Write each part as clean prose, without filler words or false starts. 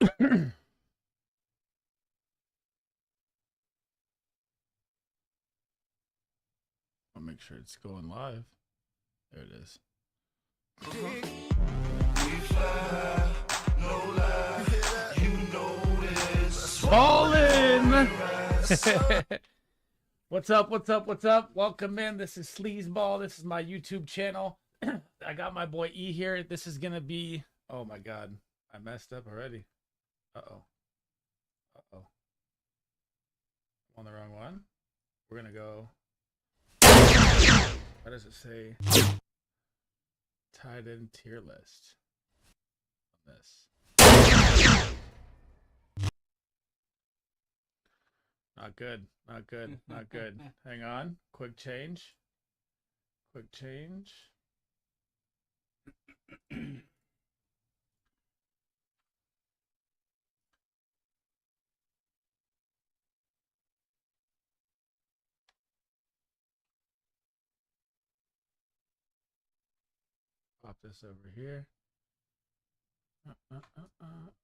I'll make sure it's going live. There it is. Ballin'! What's up? What's up? What's up? Welcome in. This is SleezBall. This is my YouTube channel. I got my boy E here. This is gonna be. Oh my God, I messed up already. Uh-oh. Uh-oh. I'm on the wrong one. We're gonna go. What does it say? Tied in tier list. On this. Not good. Not good. Not good. Hang on. Quick change. Quick change. Pop this over here.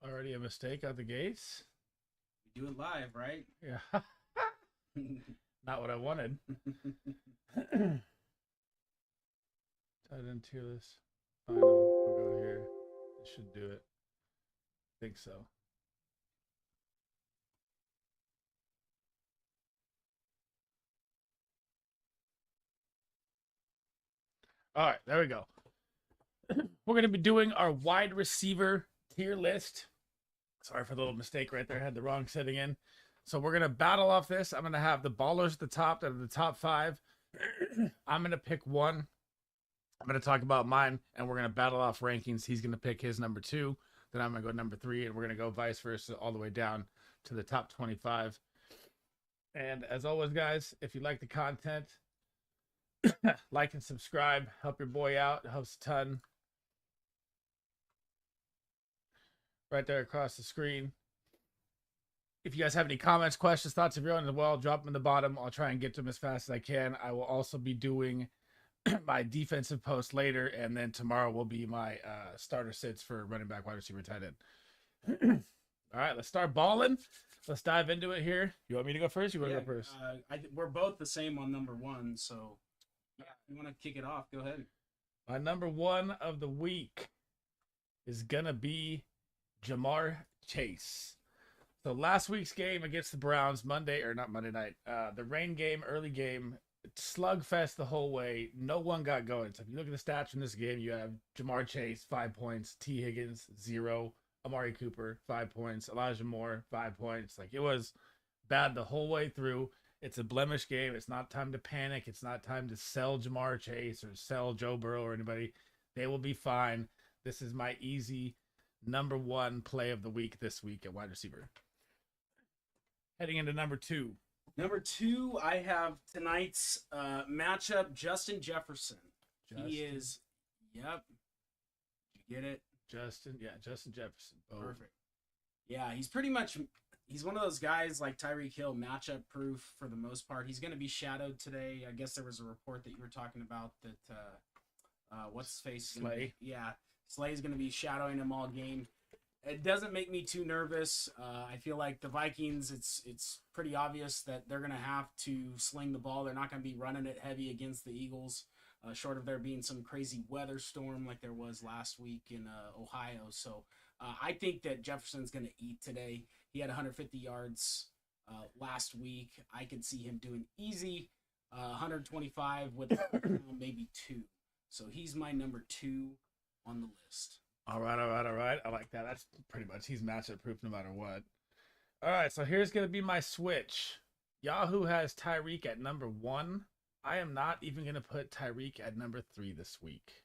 Already a mistake out the gates. We do it live, right? Yeah. Not what I wanted. Tied into this. Final. We'll go here. This should do it. I think so. All right, there we go. We're going to be doing our wide receiver tier list. Sorry for the little mistake right there. I had the wrong setting in. So we're going to battle off this. I'm going to have the ballers at the top, that are the top 5. I'm going to pick one. I'm going to talk about mine, and we're going to battle off rankings. He's going to pick his number 2. Then I'm going to go number 3, and we're going to go vice versa all the way down to the top 25. And as always, guys, if you like the content, like and subscribe. Help your boy out. It helps a ton. Right there across the screen. If you guys have any comments, questions, thoughts of your own as well, drop them in the bottom. I'll try and get to them as fast as I can. I will also be doing my defensive post later, and then tomorrow will be my starter sits for running back, wide receiver, tight end. All right, let's start balling. Let's dive into it here. You want me to go first? You want to go first? We're both the same on number 1, so yeah, if you want to kick it off, go ahead. My number 1 of the week is going to be Jamar Chase. So last week's game against the Browns, not Monday night, the rain game, early game, slugfest the whole way. No one got going. So if you look at the stats from this game, you have Jamar Chase, 5 points, T. Higgins, 0, Amari Cooper, 5 points, Elijah Moore, 5 points. Like, it was bad the whole way through. It's a blemish game. It's not time to panic. It's not time to sell Jamar Chase or sell Joe Burrow or anybody. They will be fine. This is my easy number 1 play of the week this week at wide receiver. Heading into number 2. Number 2, I have tonight's matchup, Justin Jefferson. He is, yep. Did you get it? Justin Jefferson. Oh. Perfect. Yeah, he's one of those guys like Tyreek Hill, matchup proof for the most part. He's going to be shadowed today. I guess there was a report that you were talking about that, what's his face? Slay. Yeah, Slay's going to be shadowing him all game. It doesn't make me too nervous. I feel like the Vikings, it's pretty obvious that they're going to have to sling the ball. They're not going to be running it heavy against the Eagles, short of there being some crazy weather storm like there was last week in Ohio. So I think that Jefferson's going to eat today. He had 150 yards last week. I could see him doing easy 125 with maybe 2. So he's my number 2 on the list. All right. I like that. That's pretty much, he's matchup proof no matter what. All right, so here's going to be my switch. Yahoo has Tyreek at number 1. I am not even going to put Tyreek at number 3 this week.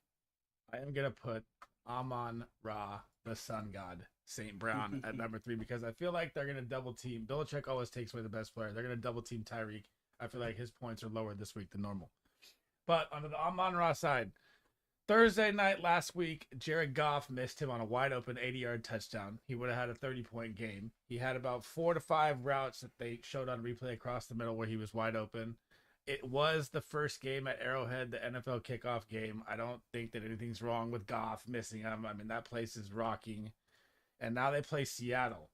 I am going to put Amon-Ra, the sun god, St. Brown, at number 3 because I feel like they're going to double team. Belichick always takes away the best player. They're going to double team Tyreek. I feel like his points are lower this week than normal. But on the Amon-Ra side, Thursday night last week, Jared Goff missed him on a wide open 80-yard touchdown. He would have had a 30-point game. He had about 4 to 5 routes that they showed on replay across the middle where he was wide open. It was the first game at Arrowhead, the NFL kickoff game. I don't think that anything's wrong with Goff missing him. I mean, that place is rocking. and now they play Seattle.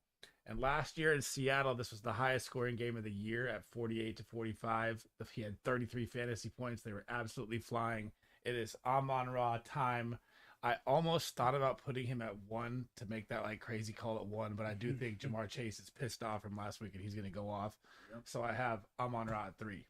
And last year in Seattle, this was the highest scoring game of the year at 48-45. He had 33 fantasy points. They were absolutely flying. It is Amon-Ra time. I almost thought about putting him at 1 to make that like crazy call at 1, but I do think Jamar Chase is pissed off from last week and he's going to go off. Yep. So I have Amon-Ra at 3.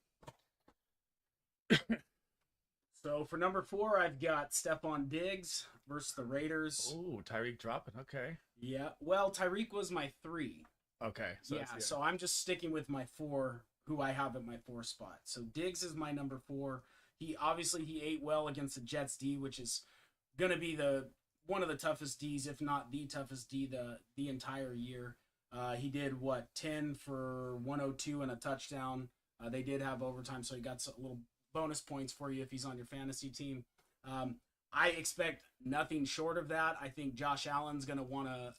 So for number 4, I've got Stephon Diggs versus the Raiders. Oh, Tyreek dropping. Okay. Yeah. Well, Tyreek was my 3. Okay. So yeah. So I'm just sticking with my 4, who I have at my 4 spot. So Diggs is my number 4. He ate well against the Jets D, which is going to be one of the toughest Ds, if not the toughest D the entire year. He did 10 for 102 and a touchdown. They did have overtime, so he got a little bonus points for you if he's on your fantasy team. I expect nothing short of that. I think Josh Allen's going to want to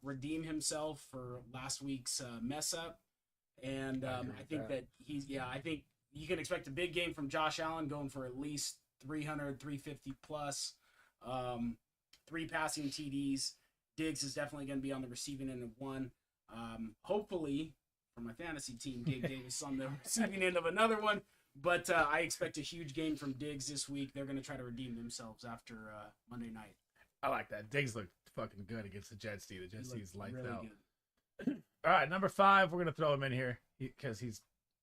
redeem himself for last week's mess up. And I think that I think you can expect a big game from Josh Allen, going for at least 300, 350 plus, 3 passing TDs. Diggs is definitely going to be on the receiving end of 1. Hopefully, for my fantasy team, Gabe Davis on the receiving end of another one. But I expect a huge game from Diggs this week. They're going to try to redeem themselves after Monday night. I like that. Diggs looked fucking good against the Jets D. The Jets D is lights really out. Good. All right, number 5, we're going to throw him in here because he's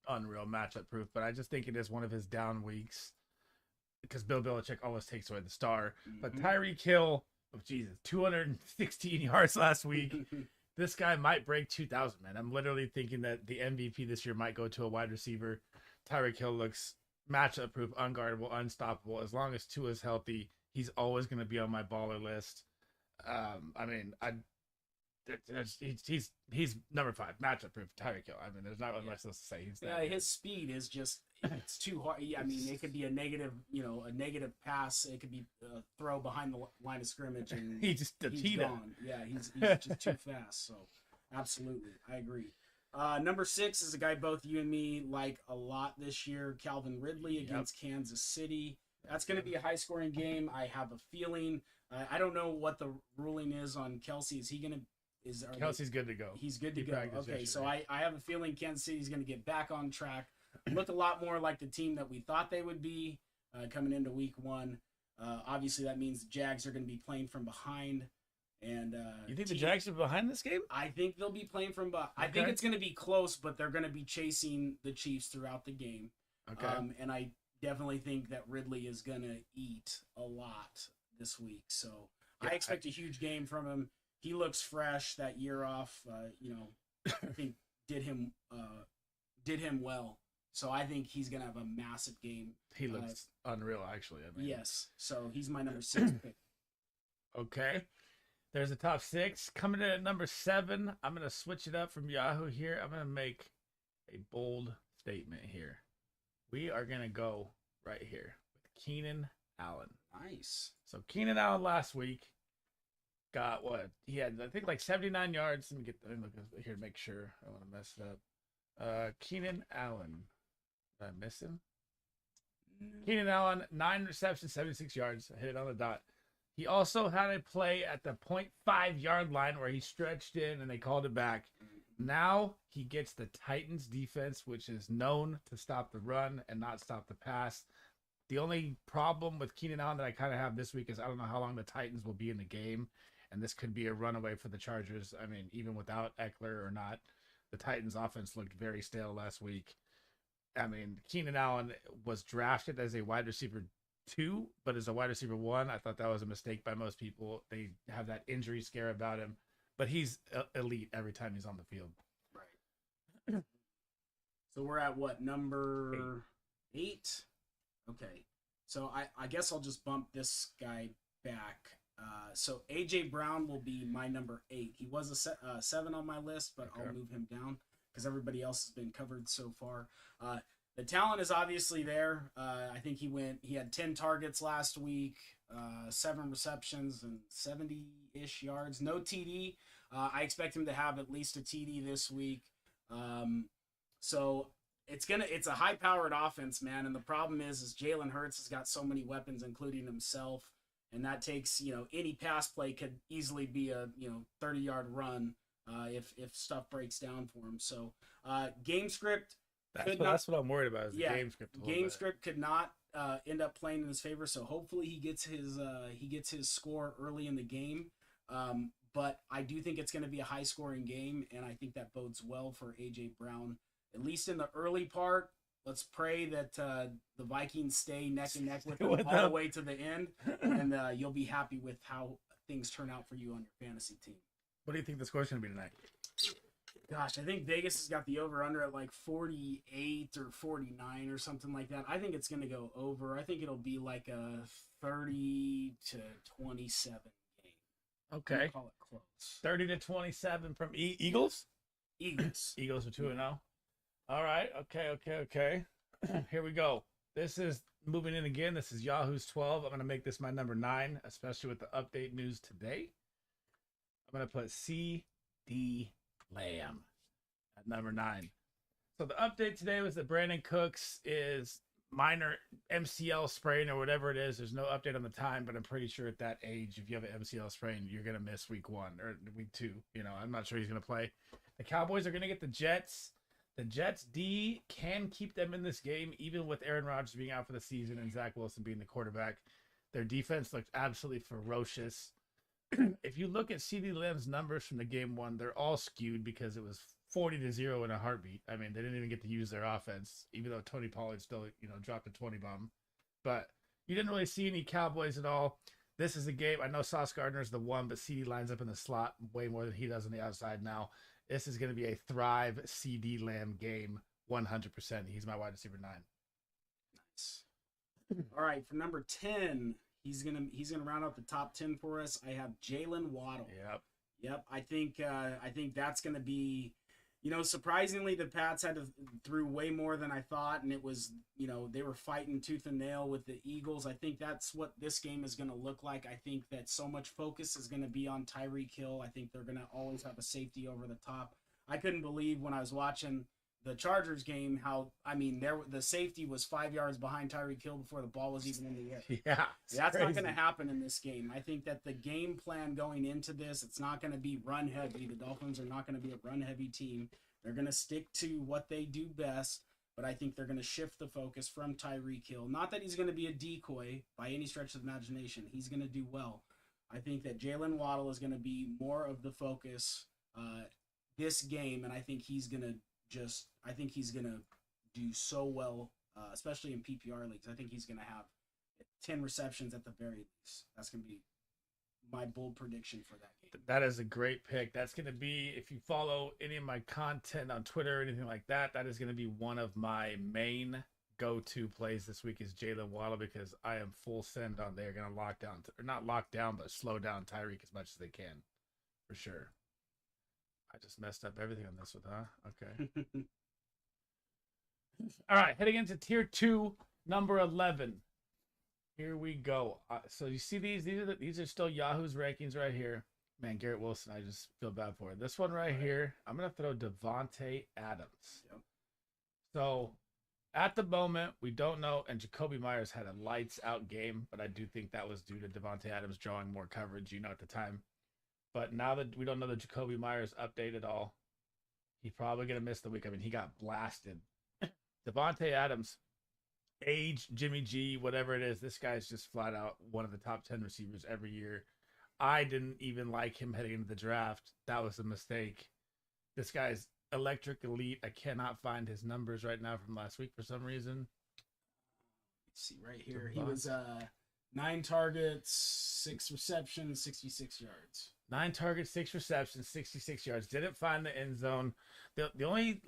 unreal matchup proof. But I just think it is one of his down weeks because Bill Belichick always takes away the star. Mm-hmm. But Tyreek Hill, 216 yards last week. This guy might break 2,000, man. I'm literally thinking that the MVP this year might go to a wide receiver. Tyreek Hill looks matchup proof, unguardable, unstoppable. As long as Tua is healthy, he's always going to be on my baller list. He's number 5, matchup proof, Tyreek Hill. I mean, there's not much else to say. His speed is just, it's too hard. I mean, it could be a negative pass. It could be a throw behind the line of scrimmage, and he's gone. Yeah, he's just too fast. So, absolutely, I agree. Number 6 is a guy both you and me like a lot this year, Calvin Ridley against Kansas City. That's going to be a high-scoring game. I have a feeling. I don't know what the ruling is on Kelsey. Is he going to? Kelsey's good to go. He's good to go. Okay, so I have a feeling Kansas City's going to get back on track. Looked a lot more like the team that we thought they would be coming into week 1. Obviously, that means the Jags are going to be playing from behind. And you think the Jags are behind this game? I think they'll be playing from behind. Okay. I think it's going to be close, but they're going to be chasing the Chiefs throughout the game. Okay. And I definitely think that Ridley is going to eat a lot this week. So I expect a huge game from him. He looks fresh. That year off, I think did him well. So I think he's going to have a massive game. He looks unreal, actually. Yes. So he's my number 6 pick. Okay. There's a top 6. Coming in at number 7, I'm going to switch it up from Yahoo here. I'm going to make a bold statement here. We are going to go right here with Keenan Allen. Nice. So Keenan Allen last week got what? He had, I think, like 79 yards. Let me look here to make sure. I want to mess it up. Keenan Allen. Did I miss him? Keenan Allen, 9 receptions, 76 yards. I hit it on the dot. He also had a play at the 0.5 yard line where he stretched in and they called it back. Now he gets the Titans defense, which is known to stop the run and not stop the pass. The only problem with Keenan Allen that I kind of have this week is I don't know how long the Titans will be in the game, and this could be a runaway for the Chargers. I mean, even without Eckler or not, the Titans offense looked very stale last week. I mean, Keenan Allen was drafted as a wide receiver 2, but as a wide receiver 1, I thought that was a mistake by most people. They have that injury scare about him, but he's elite every time he's on the field. Right. So we're at what, number 8? Okay. So I guess I'll just bump this guy back. So AJ Brown will be my number 8. He was a 7 on my list, but okay. I'll move him down because everybody else has been covered so far. The talent is obviously there. I think he had 10 targets last week, 7 receptions and 70-ish yards. No TD. I expect him to have at least a TD this week. So it's a high-powered offense, man. And the problem is Jalen Hurts has got so many weapons, including himself. and that takes, any pass play could easily be a 30-yard run if stuff breaks down for him. So game script. That's what I'm worried about is the game script. Game script could not end up playing in his favor. So hopefully he gets his score early in the game. But I do think it's going to be a high scoring game, and I think that bodes well for AJ Brown, at least in the early part. Let's pray that the Vikings stay neck and neck with them all the way to the end, and you'll be happy with how things turn out for you on your fantasy team. What do you think the score's going to be tonight? Gosh, I think Vegas has got the over-under at like 48 or 49 or something like that. I think it's going to go over. I think it'll be like a 30-27 game. Okay. Call it close. 30-27 from Eagles? Eagles. Eagles are 2-0. All right. Okay. Here we go. This is moving in again. This is Yahoo's 12. I'm going to make this my number 9, especially with the update news today. I'm going to put CD Lamb at number 9. So the update today was that Brandon Cooks is minor MCL sprain or whatever it is. There's no update on the time, but I'm pretty sure at that age, if you have an MCL sprain, you're going to miss week 1 or week 2. I'm not sure he's going to play. The Cowboys are going to get the Jets. The Jets D can keep them in this game, even with Aaron Rodgers being out for the season and Zach Wilson being the quarterback. Their defense looked absolutely ferocious. If you look at CD Lamb's numbers from the game 1, they're all skewed because it was 40-0 in a heartbeat. I mean, they didn't even get to use their offense, even though Tony Pollard still, dropped a 20 bomb. But you didn't really see any Cowboys at all. This is a game. I know Sauce Gardner's the one, but CD lines up in the slot way more than he does on the outside now. This is going to be a Thrive CD Lamb game, 100%. He's my wide receiver 9. Nice. All right, for number 10, he's gonna round out the top 10 for us. I have Jalen Waddle. Yep. I think that's gonna be, surprisingly the Pats threw way more than I thought, and it was, they were fighting tooth and nail with the Eagles. I think that's what this game is gonna look like. I think that so much focus is gonna be on Tyreek Hill. I think they're gonna always have a safety over the top. I couldn't believe when I was watching the Chargers game how, the safety was 5 yards behind Tyreek Hill before the ball was even in the air. Yeah, that's crazy. Not going to happen in this game. I think that the game plan going into this, it's not going to be run heavy. The Dolphins are not going to be a run heavy team. They're going to stick to what they do best, but I think they're going to shift the focus from Tyreek Hill. Not that he's going to be a decoy by any stretch of the imagination. He's going to do well. I think that Jalen Waddle is going to be more of the focus this game, and I think he's going to do so well, especially in PPR leagues. I think he's going to have 10 receptions at the very least. That's going to be my bold prediction for that game. That is a great pick. That's going to be, if you follow any of my content on Twitter or anything like that, that is going to be one of my main go-to plays this week is Jalen Waddle, because I am full send on they're going to lock down, or not lock down, but slow down Tyreek as much as they can, for sure. I just messed up everything on this one, huh? Okay. All right, heading into tier 2, number 11. Here we go. So you see these are still Yahoo's rankings right here. Man, Garrett Wilson, I just feel bad for it. This one right here, I'm going to throw Devontae Adams. Yep. So at the moment, we don't know, and Jacoby Myers had a lights-out game, but I do think that was due to Devontae Adams drawing more coverage, at the time. But now that we don't know the Jacoby Myers update at all, he's probably going to miss the week. I mean, he got blasted. Devontae Adams, age, Jimmy G, whatever it is, this guy's just flat out one of the top 10 receivers every year. I didn't even like him heading into the draft. That was a mistake. This guy's electric elite. I cannot find his numbers right now from last week for some reason. Let's see right here. He was 9 targets, 6 receptions, 66 yards. 9 targets, 6 receptions, 66 yards. Didn't find the end zone. The only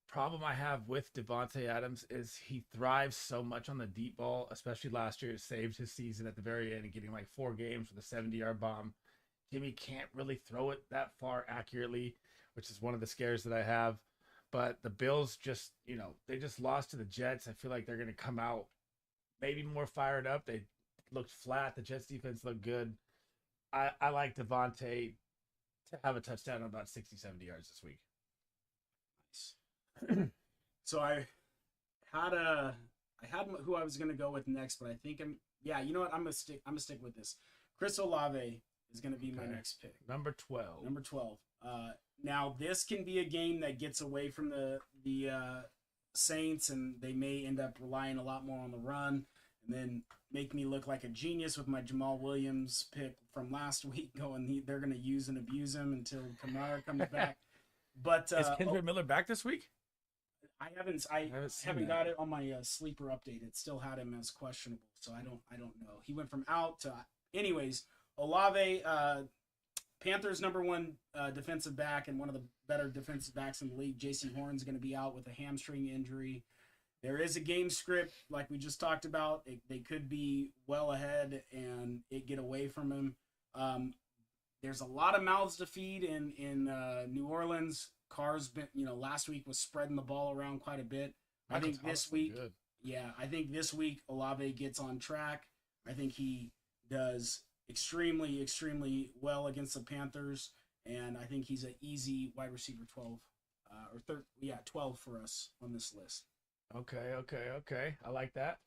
problem I have with Devontae Adams is he thrives so much on the deep ball, especially last year. It saved his season at the very end and getting 4 games with a 70-yard bomb. Jimmy can't really throw it that far accurately, which is one of the scares that I have. But the Bills just, they just lost to the Jets. I feel like they're going to come out maybe more fired up. They looked flat. The Jets defense looked good. I like Devontae to have a touchdown on about 60, 70 yards this week. Nice. So I had who I was going to go with next, but I think Yeah, you know what? I'm gonna stick with this. Chris Olave is gonna be my next pick. Number 12. Number 12. Now this can be a game that gets away from the Saints, and they may end up relying a lot more on the run, and then make me look like a genius with my Jamal Williams pick from last week. They're gonna use and abuse him until Kamara comes back. But is Kendrick Miller back this week? I haven't got it on my sleeper update. It still had him as questionable, so I don't know. He went from out to anyways. Olave, Panthers number one defensive back and one of the better defensive backs in the league. J.C. Horn's going to be out with a hamstring injury. There is a game script like we just talked about. They could be well ahead and it get away from him. There's a lot of mouths to feed in New Orleans. Carr's been, last week was spreading the ball around quite a bit. I think this week, I think this week Olave gets on track. I think he does extremely, extremely well against the Panthers, and I think he's an easy wide receiver 12, 12 for us on this list. Okay. I like that.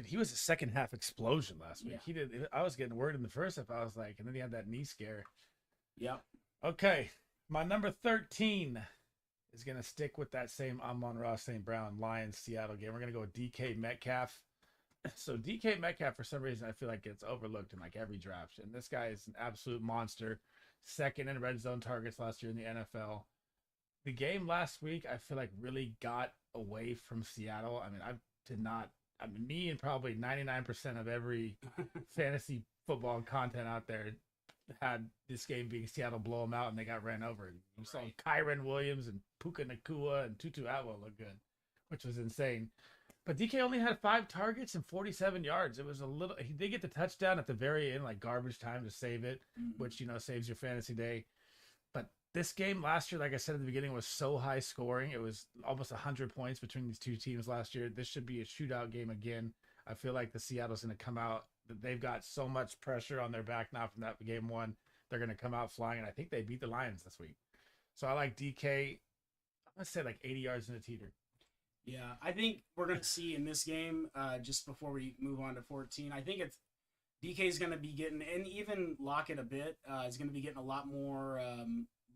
He was a second half explosion last week. Yeah. I was getting worried in the first half. I was like, and then he had that knee scare. Yep. Okay. My number 13 is going to stick with that same Amon-Ra St. Brown Lions Seattle game. We're going to go with DK Metcalf. So DK Metcalf, for some reason, I feel like gets overlooked in like every draft. And this guy is an absolute monster. Second in red zone targets last year in the NFL. The game last week, I feel like really got away from Seattle. I mean, me and probably 99% of every fantasy football content out there had this game being Seattle blow them out and they got ran over. You saw Kyron Williams and Puka Nacua and Tutu Atwell look good, which was insane. But DK only had 5 targets and 47 yards. It was he did get the touchdown at the very end, like garbage time to save it, which, saves your fantasy day. But this game last year, like I said at the beginning, was so high scoring. It was almost 100 points between these two teams last year. This should be a shootout game again. I feel like the Seattle's going to come out. They've got so much pressure on their back now from that game one. They're going to come out flying, and I think they beat the Lions this week. So I like DK. I'm going to say like 80 yards in a teeter. Yeah, I think we're going to see in this game, just before we move on to 14, I think DK's going to be getting, and even Lockett a bit, is going to be getting a lot more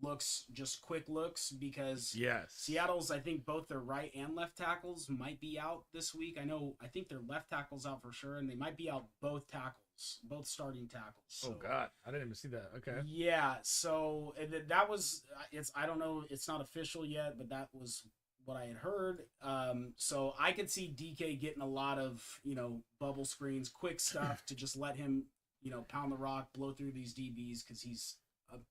looks, just quick looks, because Seattle's, I think both their right and left tackles might be out this week. I think their left tackle's out for sure, and they might be out both starting tackles. So, oh God, I didn't even see that. Okay. Yeah, so that was, I don't know, it's not official yet, but that was what I had heard. So I could see DK getting a lot of, bubble screens, quick stuff to just let him, pound the rock, blow through these DBs, because he's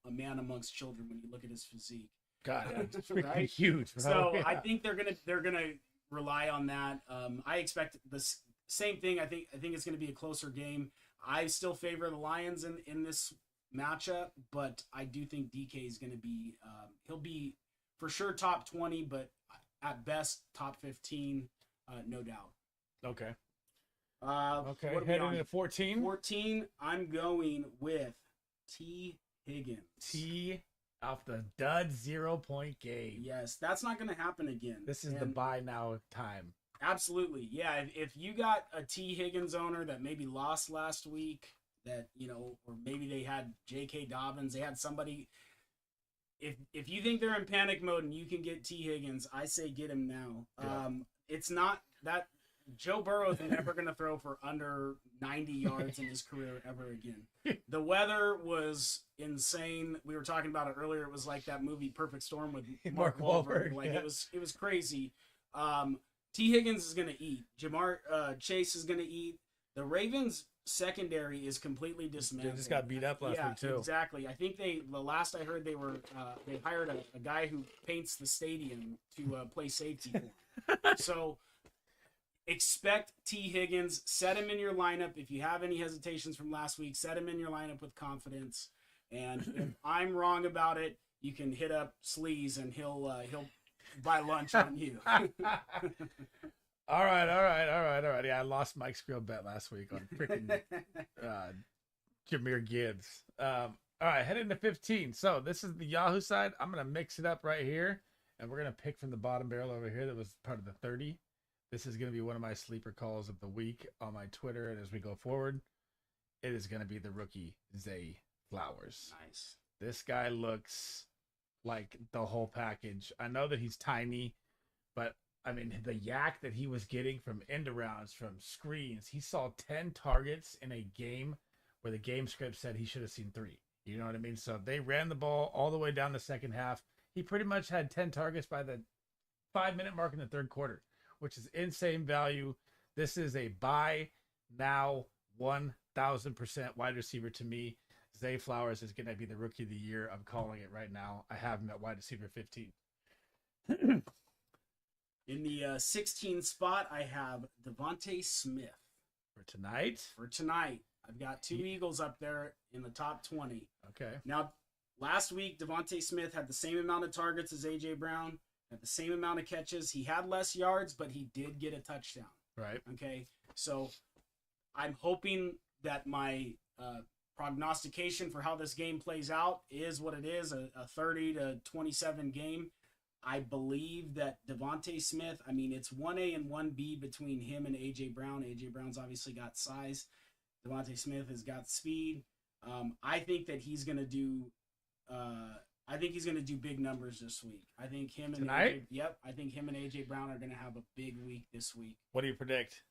a man amongst children when you look at his physique. God, it's freaking huge, bro. So yeah. I think they're gonna rely on that. I expect the same thing. I think it's gonna be a closer game. I still favor the Lions in this matchup, but I do think DK is gonna be he'll be for sure top 20, but at best top 15, no doubt. Okay. Okay. Heading into 14. 14. I'm going with T. Higgins. T off the dud 0-point game. Yes, that's not going to happen again. This is the buy now time. Absolutely. Yeah, if you got a T. Higgins owner that maybe lost last week, that, or maybe they had J.K. Dobbins, they had somebody. If you think they're in panic mode and you can get T. Higgins, I say get him now. Yeah. It's not that Joe Burrow is never going to throw for under 90 yards in his career ever again. The weather was insane. We were talking about it earlier. It was like that movie Perfect Storm with Mark Wahlberg. Like it was crazy. T. Higgins is going to eat. Jamar Chase is going to eat. The Ravens secondary is completely dismantled. They just got beat up last week too. Exactly. I think the last I heard they hired a guy who paints the stadium to play safety for them. So expect T. Higgins. Set him in your lineup. If you have any hesitations from last week, set him in your lineup with confidence. And if I'm wrong about it, you can hit up Sleaze and he'll buy lunch on you. All right. Yeah, I lost Mike's grill bet last week on freaking Jahmyr Gibbs. All right, heading to 15. So this is the Yahoo side. I'm gonna mix it up right here, and we're gonna pick from the bottom barrel over here that was part of the 30. This is going to be one of my sleeper calls of the week on my Twitter. And as we go forward, it is going to be the rookie, Zay Flowers. Nice. This guy looks like the whole package. I know that he's tiny, but I mean, the yak that he was getting from end arounds, from screens, he saw 10 targets in a game where the game script said he should have seen 3. You know what I mean? So they ran the ball all the way down the second half. He pretty much had 10 targets by the 5-minute mark in the third quarter, which is insane value. This is a buy now 1,000% wide receiver to me. Zay Flowers is going to be the rookie of the year. I'm calling it right now. I have him at wide receiver 15. In the 16 spot, I have Devontae Smith. For tonight? For tonight. I've got 2 Eagles up there in the top 20. Okay. Now, last week, Devontae Smith had the same amount of targets as A.J. Brown, had the same amount of catches. He had less yards, but he did get a touchdown. Right. Okay. So I'm hoping that my prognostication for how this game plays out is what it is, a 30-27 game. I believe that Devontae Smith, I mean, it's 1A and 1B between him and A.J. Brown. A.J. Brown's obviously got size. Devontae Smith has got speed. I think that he's going to do big numbers this week. I think him and tonight? I think him and A.J. Brown are going to have a big week this week. What do you predict?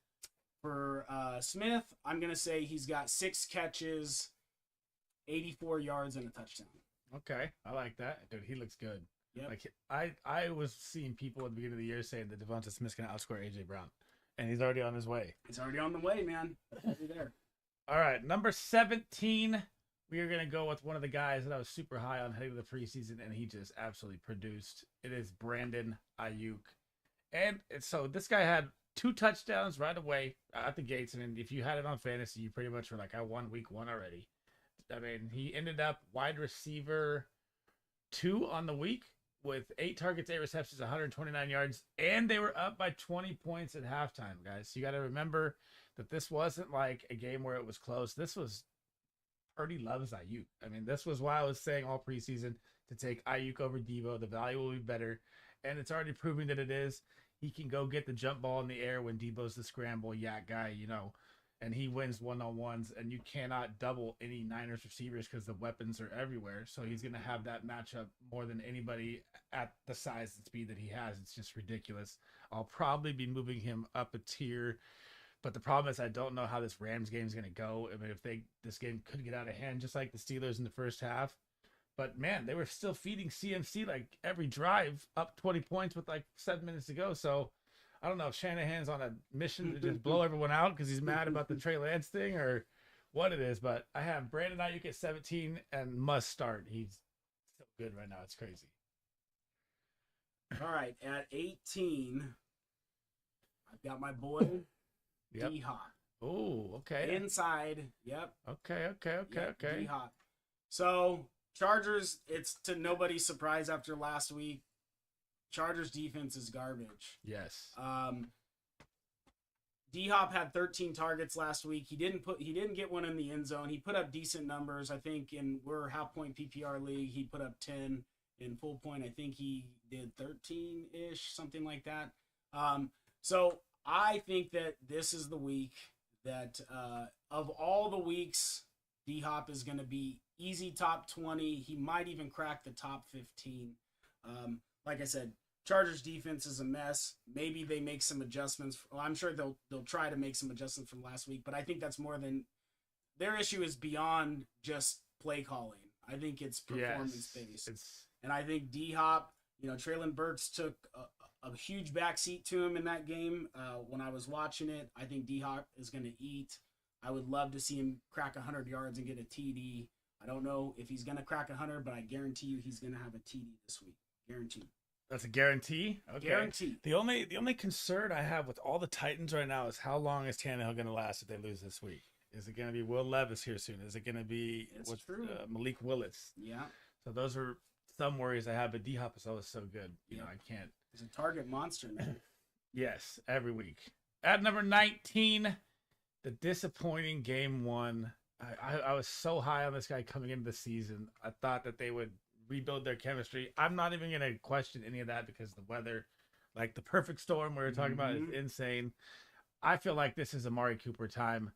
For Smith, I'm going to say he's got 6 catches, 84 yards, and a touchdown. Okay. I like that. Dude, he looks good. Yep. Like I was seeing people at the beginning of the year saying that Devonta Smith's going to outscore A.J. Brown. And he's already on his way. He's already on the way, man. Already there. All right, number 17, we are going to go with one of the guys that I was super high on heading to the preseason, and he just absolutely produced. It is Brandon Ayuk. And so this guy had 2 touchdowns right away at the gates, and if you had it on fantasy, you pretty much were like, I won week 1 already. I mean, he ended up wide receiver 2 on the week with 8 targets, 8 receptions, 129 yards, and they were up by 20 points at halftime, guys. So you got to remember that this wasn't like a game where it was close. This was Purdy loves Ayuk. I mean, this was why I was saying all preseason to take Ayuk over Devo. The value will be better, and it's already proving that it is. He can go get the jump ball in the air when Debo's the scramble yak guy, you know, and he wins one-on-ones, and you cannot double any Niners receivers because the weapons are everywhere. So he's going to have that matchup more than anybody at the size and speed that he has. It's just ridiculous. I'll probably be moving him up a tier, but the problem is I don't know how this Rams game is going to go. I mean, this game could get out of hand just like the Steelers in the first half. But, man, they were still feeding CMC like every drive up 20 points with like 7 minutes to go. So I don't know if Shanahan's on a mission to just blow everyone out because he's mad about the Trey Lance thing or what it is. But I have Brandon Ayuk at 17 and must start. He's so good right now. It's crazy. All right, at 18, I've got my boy, Yep. D-Hop. Oh, okay. Inside, yep. Okay. D-Hop. So, Chargers, it's to nobody's surprise after last week. Chargers defense is garbage. Yes. D-Hop had 13 targets last week. He didn't get one in the end zone. He put up decent numbers. I think we're half point PPR league. He put up 10 in full point. I think he did 13-ish, something like that. So I think that this is the week that of all the weeks, D-Hop is going to be easy top 20. He might even crack the top 15. Like I said, Chargers defense is a mess. Maybe they make some adjustments. Well, I'm sure they'll try to make some adjustments from last week, but I think that's more than their issue is beyond just play calling. I think it's performance based. And I think D-Hop, Traylon Burks took a huge backseat to him in that game. When I was watching it, I think D-Hop is going to eat. I would love to see him crack 100 yards and get a TD. I don't know if he's going to crack 100, but I guarantee you he's going to have a TD this week. Guaranteed. That's a guarantee? Okay. Guaranteed. The only concern I have with all the Titans right now is how long is Tannehill going to last if they lose this week? Is it going to be Will Levis here soon? Is it going to be Malik Willis? Yeah. So those are some worries I have, but D-Hop is always so good. I can't. He's a target monster, man. Yes, every week. At number 19, the disappointing game 1. I was so high on this guy coming into the season. I thought that they would rebuild their chemistry. I'm not even going to question any of that because the weather. Like the perfect storm we were talking about is insane. I feel like this is Amari Cooper time.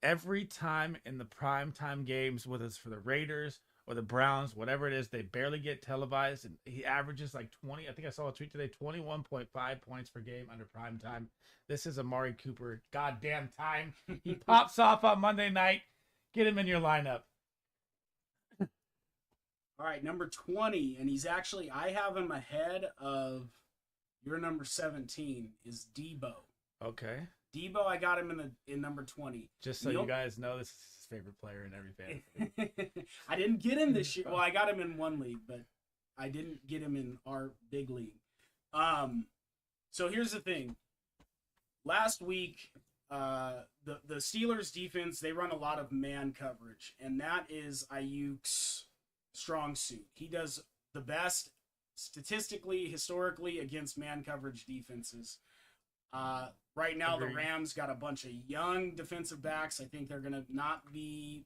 Every time in the prime time games, whether it's for the Raiders or the Browns, whatever it is, they barely get televised, and he averages like 20. I think I saw a tweet today, 21.5 points per game under prime time. This is Amari Cooper. Goddamn time. He pops off on Monday night. Get him in your lineup. All right, number 20, and he's actually, I have him ahead of your number 17 is Debo. Okay. Debo, I got him in number 20. Just so you guys know, this is his favorite player in every fantasy. I didn't get him this year. Well, I got him in one league, but I didn't get him in our big league. So here's the thing. Last week, the Steelers defense, they run a lot of man coverage, and that is Ayuk's strong suit. He does the best statistically, historically against man coverage defenses. Right now, the Rams got a bunch of young defensive backs. I think they're going to not be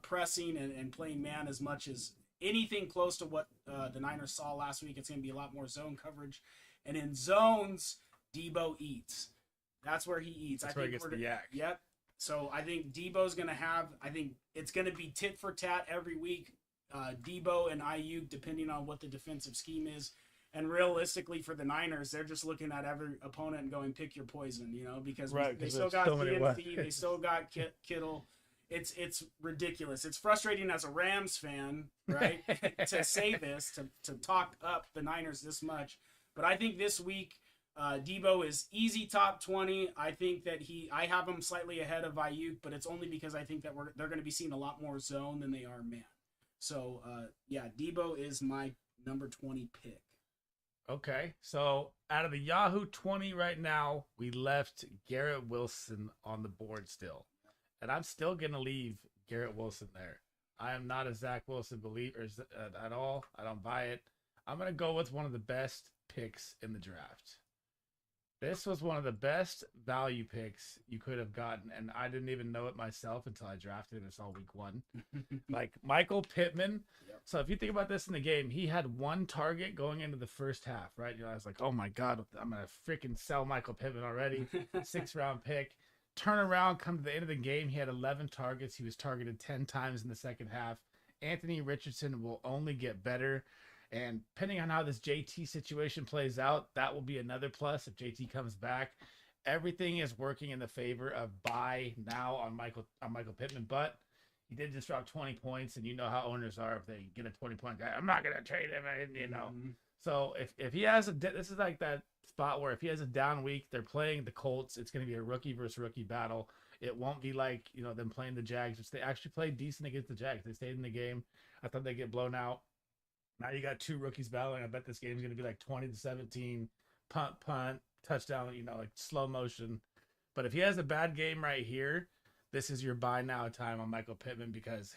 pressing and playing man as much as anything close to what the Niners saw last week. It's going to be a lot more zone coverage. And in zones, Debo eats. That's where he eats. That's where he gets the yak. Yep. So I think Debo's going to have, I think it's going to be tit for tat every week. Debo and Ayuk, depending on what the defensive scheme is. And realistically, for the Niners, they're just looking at every opponent and going, pick your poison, because they still got DNC, they still got Kittle. It's ridiculous. It's frustrating as a Rams fan, right, to say this, to talk up the Niners this much. But I think this week, Debo is easy top 20. I think that I have him slightly ahead of Ayuk, but it's only because I think that they're going to be seeing a lot more zone than they are man. So, Debo is my number 20 pick. Okay, so out of the Yahoo 20 right now, we left Garrett Wilson on the board still. And I'm still going to leave Garrett Wilson there. I am not a Zach Wilson believer at all. I don't buy it. I'm going to go with one of the best picks in the draft. This was one of the best value picks you could have gotten, and I didn't even know it myself until I drafted it. It's all week one. Like Michael Pittman. Yep. So if you think about this in the game, he had one target going into the first half, right? I was like, oh my God, I'm going to freaking sell Michael Pittman already. 6th-round pick. Turn around, come to the end of the game. He had 11 targets. He was targeted 10 times in the second half. Anthony Richardson will only get better. And depending on how this JT situation plays out, that will be another plus if JT comes back. Everything is working in the favor of buy now on Michael Pittman, but he did just drop 20 points, and you know how owners are. If they get a 20-point guy, I'm not going to trade him, Mm-hmm. So if he has this is like that spot where if he has a down week, they're playing the Colts. It's going to be a rookie versus rookie battle. It won't be like, them playing the Jags, which they actually played decent against the Jags. They stayed in the game. I thought they'd get blown out. Now you got two rookies battling. I bet this game's going to be like 20-17, punt, touchdown, like slow motion. But if he has a bad game right here, this is your buy now time on Michael Pittman because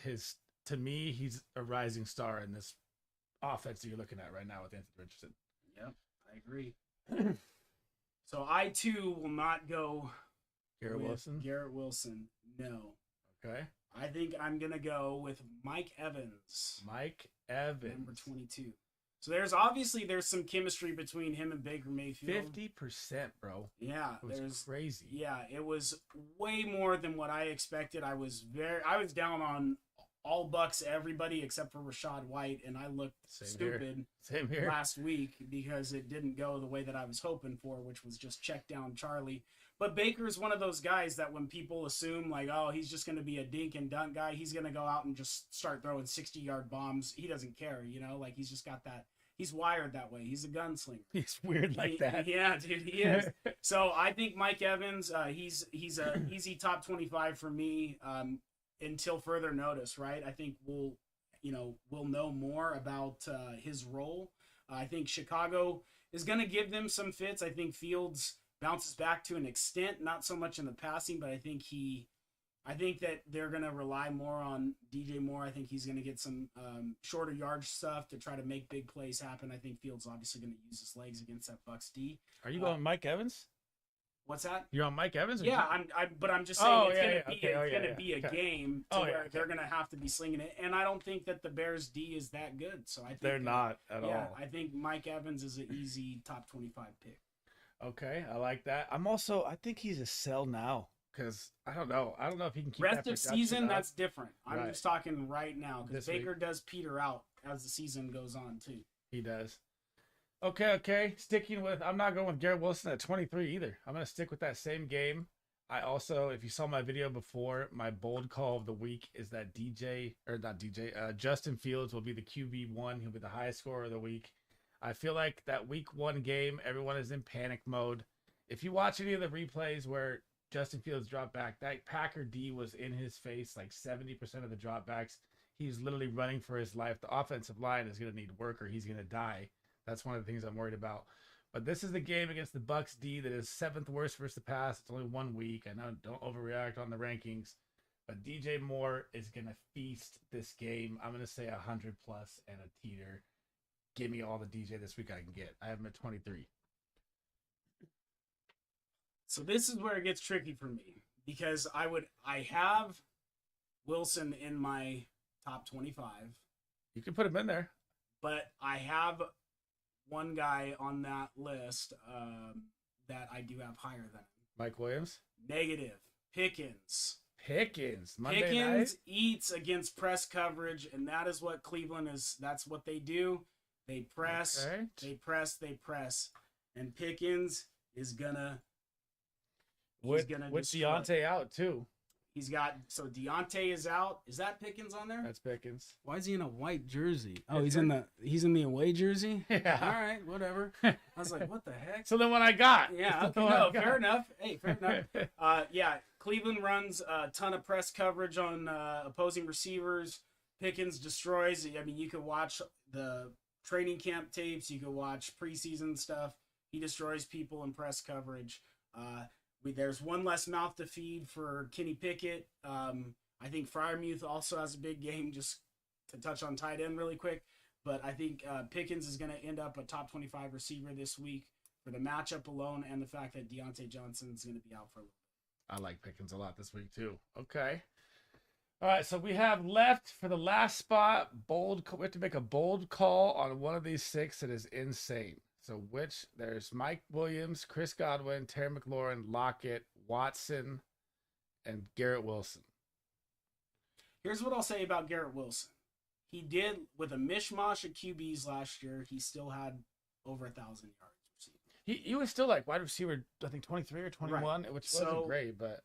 to me, he's a rising star in this offense that you're looking at right now with Anthony Richardson. Yep, I agree. So I too will not go Garrett Wilson. No. Okay. I think I'm going to go with Mike Evans. Number 22. So there's some chemistry between him and Baker Mayfield. 50%, bro. Yeah. It was crazy. Yeah, it was way more than what I expected. I was down on all Bucks, everybody except for Rashad White, and I looked stupid Same here. last week because it didn't go the way that I was hoping for, which was just check down Charlie. But Baker is one of those guys that when people assume, like, oh, he's just going to be a dink and dunk guy, he's going to go out and just start throwing 60-yard bombs. He doesn't care, like he's just got that. He's wired that way. He's a gunslinger. He's weird like that. Yeah, dude, he is. So I think Mike Evans, he's a easy top 25 for me until further notice, right? I think we'll know more about his role. I think Chicago is going to give them some fits. I think Fields bounces back to an extent, not so much in the passing, but I think that they're going to rely more on DJ Moore. I think he's going to get some shorter yard stuff to try to make big plays happen. I think Fields obviously going to use his legs against that Bucks D. Are you going Mike Evans? What's that? You're on Mike Evans? Yeah, I'm just saying it's going to be a game where they're going to have to be slinging it. And I don't think that the Bears D is that good. So I think they're not at all. I think Mike Evans is an easy top 25 pick. Okay, I like that. I think he's a sell now because I don't know. I don't know if he can keep that Rest of production season, up. that's different. I'm Right. just talking right now because This Baker week. does peter out as the season goes on too. He does. Okay. Sticking with, I'm not going with Garrett Wilson at 23 either. I'm going to stick with that same game. I also, if you saw my video before, my bold call of the week is that Justin Fields will be the QB1. He'll be the highest scorer of the week. I feel like that week 1 game, everyone is in panic mode. If you watch any of the replays where Justin Fields dropped back, that Packer D was in his face like 70% of the dropbacks. He's literally running for his life. The offensive line is going to need work or he's going to die. That's one of the things I'm worried about. But this is the game against the Bucks D that is 7th worst versus the pass. It's only 1 week. I know, don't overreact on the rankings. But DJ Moore is going to feast this game. I'm going to say 100 plus and a teeter. Give me all the DJ this week I can get. I have him at 23. So this is where it gets tricky for me because I have Wilson in my top 25, You can put him in there. but I have one guy on that list that I do have higher than him. Mike Williams. Negative. Pickens. Monday Pickens night. eats against press coverage, and that is what Cleveland is. That's what they do. They press, Okay. they press, and Pickens is gonna. With Deontay out too. He's got Deontay is out. Is that Pickens on there? That's Pickens. Why is he in a white jersey? Oh, he's in the away jersey. Yeah. All right, whatever. I was like, what the heck? So then what I got? Yeah. Okay, no, fair enough. Hey, fair enough. Yeah, Cleveland runs a ton of press coverage on opposing receivers. Pickens destroys. I mean, you could watch the training camp tapes. You could watch preseason stuff. He destroys people in press coverage. There's one less mouth to feed for Kenny Pickett. I think Freiermuth also has a big game, just to touch on tight end really quick. But I think Pickens is going to end up a top 25 receiver this week for the matchup alone and the fact that Deontay Johnson is going to be out for a little bit. I like Pickens a lot this week too. Okay. All right, so we have left for the last spot, we have to make a bold call on one of these 6 that is insane. So there's Mike Williams, Chris Godwin, Terry McLaurin, Lockett, Watson, and Garrett Wilson. Here's what I'll say about Garrett Wilson. He did, with a mishmash of QBs last year, he still had over 1,000 yards receiving. He was still like wide receiver, I think 23 or 21, right. Which wasn't great, but.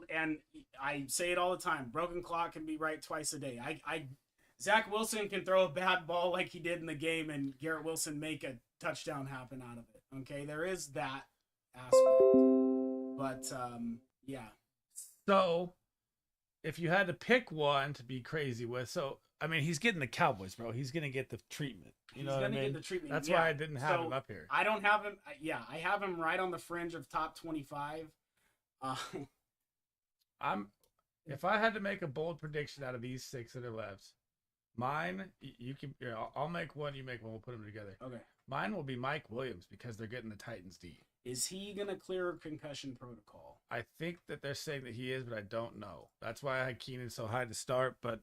And I say it all the time, broken clock can be right twice a day. Zach Wilson can throw a bad ball like he did in the game and Garrett Wilson make a touchdown happen out of it. Okay, there is that aspect. But, yeah. So, if you had to pick one to be crazy with, I mean, he's getting the Cowboys, bro. He's going to get the treatment. You know what I mean? Get the treatment. That's why I didn't have him up here. I don't have him. Yeah, I have him right on the fringe of top 25. If I had to make a bold prediction out of these 6 that are left, mine, I'll make one, you make one, we'll put them together. Okay. Mine will be Mike Williams because they're getting the Titans D. Is he going to clear concussion protocol? I think that they're saying that he is, but I don't know. That's why I had Keenan so high to start, but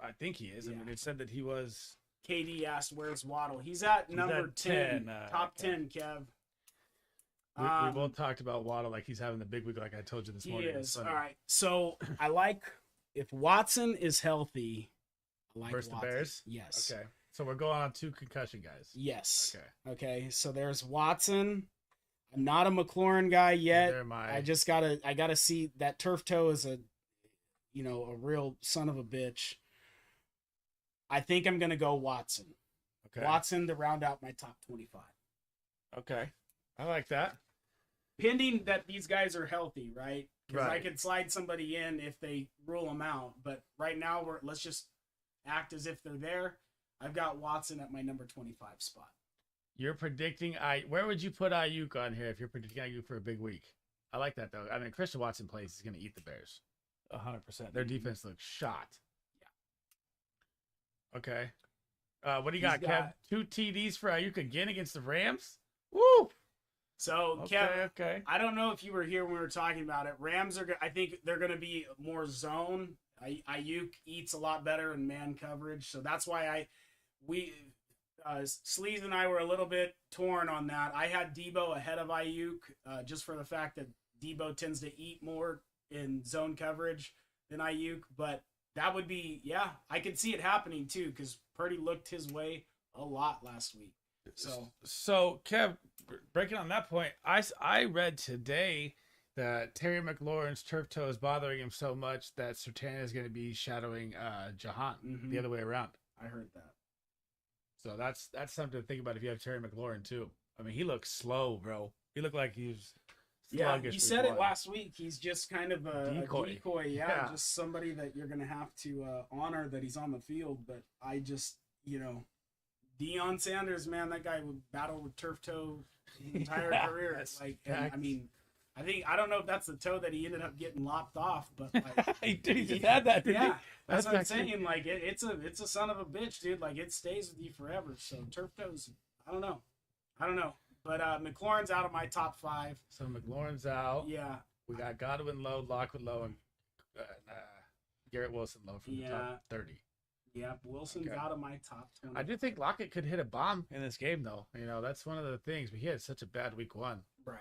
I think he is. Yeah. I mean, it said that he was. KD asked, where's Waddle? He's at number 10. Top okay. 10, Kev. We both talked about Waddle like he's having the big week like I told you this morning. He is. All right. So I like, if Watson is healthy, I like versus Watson. The Bears? Yes. Okay. So we're going on 2 concussion guys. Yes. Okay. So there's Watson. I'm not a McLaurin guy yet. I just gotta see that turf toe is a real son of a bitch. I think I'm gonna go Watson. Okay. Watson to round out my top 25. Okay. I like that. Pending that these guys are healthy, right? Because I could slide somebody in if they rule them out. But right now, let's just act as if they're there. I've got Watson at my number 25 spot. You're predicting where would you put Ayuk on here if you're predicting Ayuk for a big week? I like that though. I mean, Christian Watson plays, he's going to eat the Bears. 100%. Their defense looks shot. Yeah. Okay. What do you got, Kev? 2 TDs for Ayuk again against the Rams? Woo! So, Kev, I don't know if you were here when we were talking about it. Rams I think they're going to be more zone. Ayuk eats a lot better in man coverage, so that's why Sleaze and I were a little bit torn on that. I had Debo ahead of Ayuk, just for the fact that Debo tends to eat more in zone coverage than Ayuk. But that would be, yeah, I could see it happening too, because Purdy looked his way a lot last week. So Kev, breaking on that point, I read today that Terry McLaurin's turf toe is bothering him so much that Sertan is going to be shadowing Jahan the other way around. I heard that. So that's something to think about if you have Terry McLaurin too. I mean, he looks slow, bro. He looked like he's sluggish. You said it last week. He's just kind of a decoy. Yeah, just somebody that you're going to have to honor that he's on the field. But I just, Deion Sanders, man, that guy would battle with turf toe his entire career. I don't know if that's the toe that he ended up getting lopped off, but like, he just had that. That's what I'm saying. Like it's a son of a bitch, dude. Like it stays with you forever. So turf toes, I don't know. But McLaurin's out of my top 5. So McLaurin's out. Yeah. We got Godwin low, Lockwood low, and Garrett Wilson low from the top 30. Yeah, Wilson's out of my top 20. I do think Lockett could hit a bomb in this game, though. That's one of the things. But he had such a bad week 1. Right.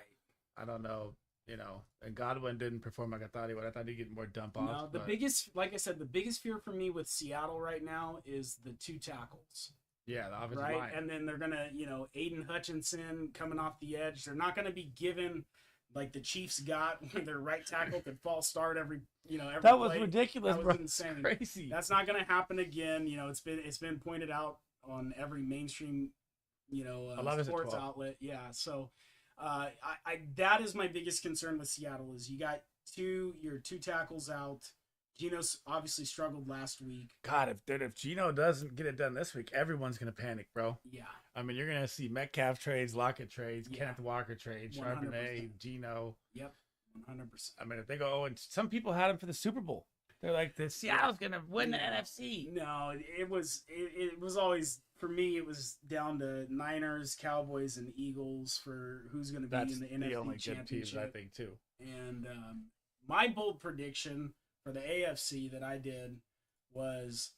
I don't know. And Godwin didn't perform like I thought he would. I thought he'd get more dump off. No, the biggest fear for me with Seattle right now is the 2 tackles. Yeah, the offensive line. And then they're gonna, Aiden Hutchinson coming off the edge. They're not gonna be given like the Chiefs got when their right tackle could fall start every that was play. ridiculous. That was insane. Crazy. That's not gonna happen again. It's been pointed out on every mainstream sports outlet. Yeah, so. That is my biggest concern with Seattle is you got your 2 tackles out. Geno's obviously struggled last week. God, if Geno doesn't get it done this week, everyone's gonna panic, bro. Yeah. I mean, you're gonna see Metcalf trades, Lockett trades, Kenneth Walker trades, Charbonnet, Geno. Yep, 100%. I mean, if they go, and some people had him for the Super Bowl. They're like, Seattle's gonna win the NFC. No, it was always. For me, it was down to Niners, Cowboys, and Eagles for who's going to be in the NFC only Championship. Good teams, I think, too. And my bold prediction for the AFC that I did was,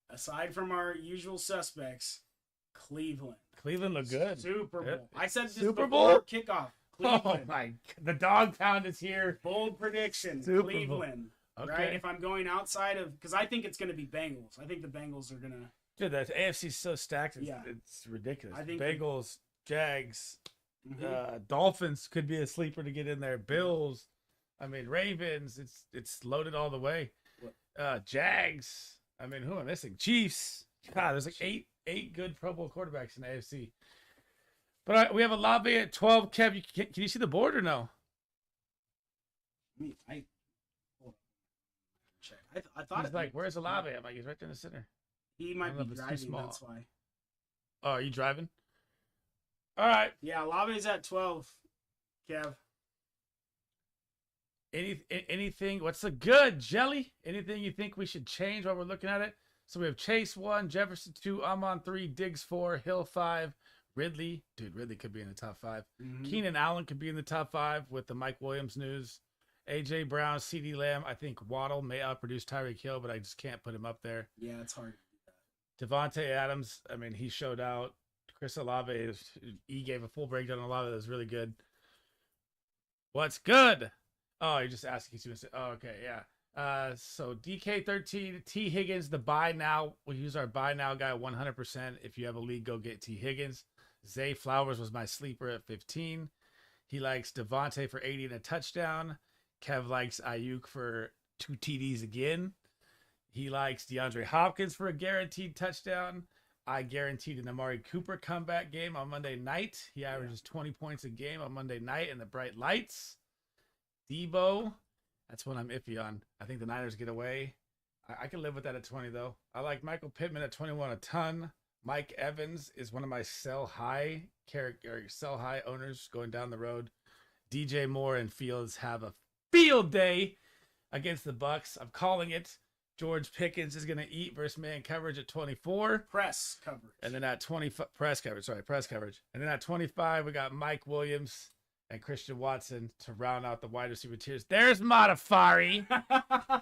aside from our usual suspects, Cleveland. Cleveland looked good. Super Bowl. I said this Super before Bowl? kickoff. Cleveland. Oh my! The dog pound is here. Bold prediction. Super Cleveland. Bowl. Okay. Right? If I'm going outside of, because I think it's going to be Bengals. I think the Bengals are going to. Dude, the AFC is so stacked. It's ridiculous. I think Bengals, Jags, Dolphins could be a sleeper to get in there. Bills, I mean Ravens. It's loaded all the way. Jags. I mean, who am I missing? Chiefs. God, there's like eight good Pro Bowl quarterbacks in the AFC. But we have Olave at 12. Kev, can you see the board or no? I check. I thought he's like, where's Olave? I'm like, he's right there in the center. He might be driving, that's why. Oh, are you driving? All right. Yeah, Olave's at 12, Kev. Anything? What's the good, Jelly? Anything you think we should change while we're looking at it? So we have Chase 1, Jefferson 2, Amon 3, Diggs 4, Hill 5, Ridley. Dude, Ridley could be in the top 5. Mm-hmm. Keenan Allen could be in the top 5 with the Mike Williams news. A.J. Brown, C.D. Lamb. I think Waddle may outproduce Tyreek Hill, but I just can't put him up there. Yeah, it's hard. Devontae Adams, I mean, he showed out. Chris Olave, he gave a full breakdown on Olave that was really good. What's good? Oh, you're just asking. Oh, okay, yeah. So DK13, T. Higgins, the buy now. We use our buy now guy 100%. If you have a league, go get T. Higgins. Zay Flowers was my sleeper at 15. He likes Devontae for 80 and a touchdown. Kev likes Ayuk for 2 TDs again. He likes DeAndre Hopkins for a guaranteed touchdown. I guaranteed an Amari Cooper comeback game on Monday night. He averages 20 points a game on Monday night in the bright lights. Debo, that's one I'm iffy on. I think the Niners get away. I can live with that at 20, though. I like Michael Pittman at 21 a ton. Mike Evans is one of my sell high owners going down the road. DJ Moore and Fields have a field day against the Bucks. I'm calling it. George Pickens is going to eat versus man coverage at 24. Press coverage. And then at 25, press coverage. And then at 25, we got Mike Williams and Christian Watson to round out the wide receiver tiers. There's Modifari.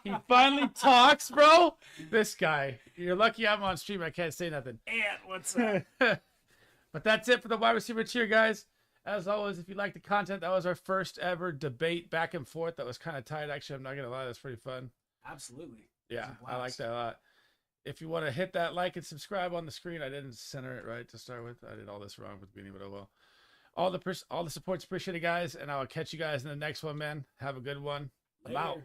He finally talks, bro. This guy. You're lucky I'm on stream. I can't say nothing. And what's up? But that's it for the wide receiver tier, guys. As always, if you like the content, that was our first ever debate back and forth. That was kind of tight. Actually, I'm not going to lie. That's pretty fun. Absolutely. Yeah, I like that a lot. If you want to hit that like and subscribe on the screen, I didn't center it right to start with. I did all this wrong with the beginning, but oh well. All the support's appreciated, guys, and I will catch you guys in the next one, man. Have a good one. I'm out.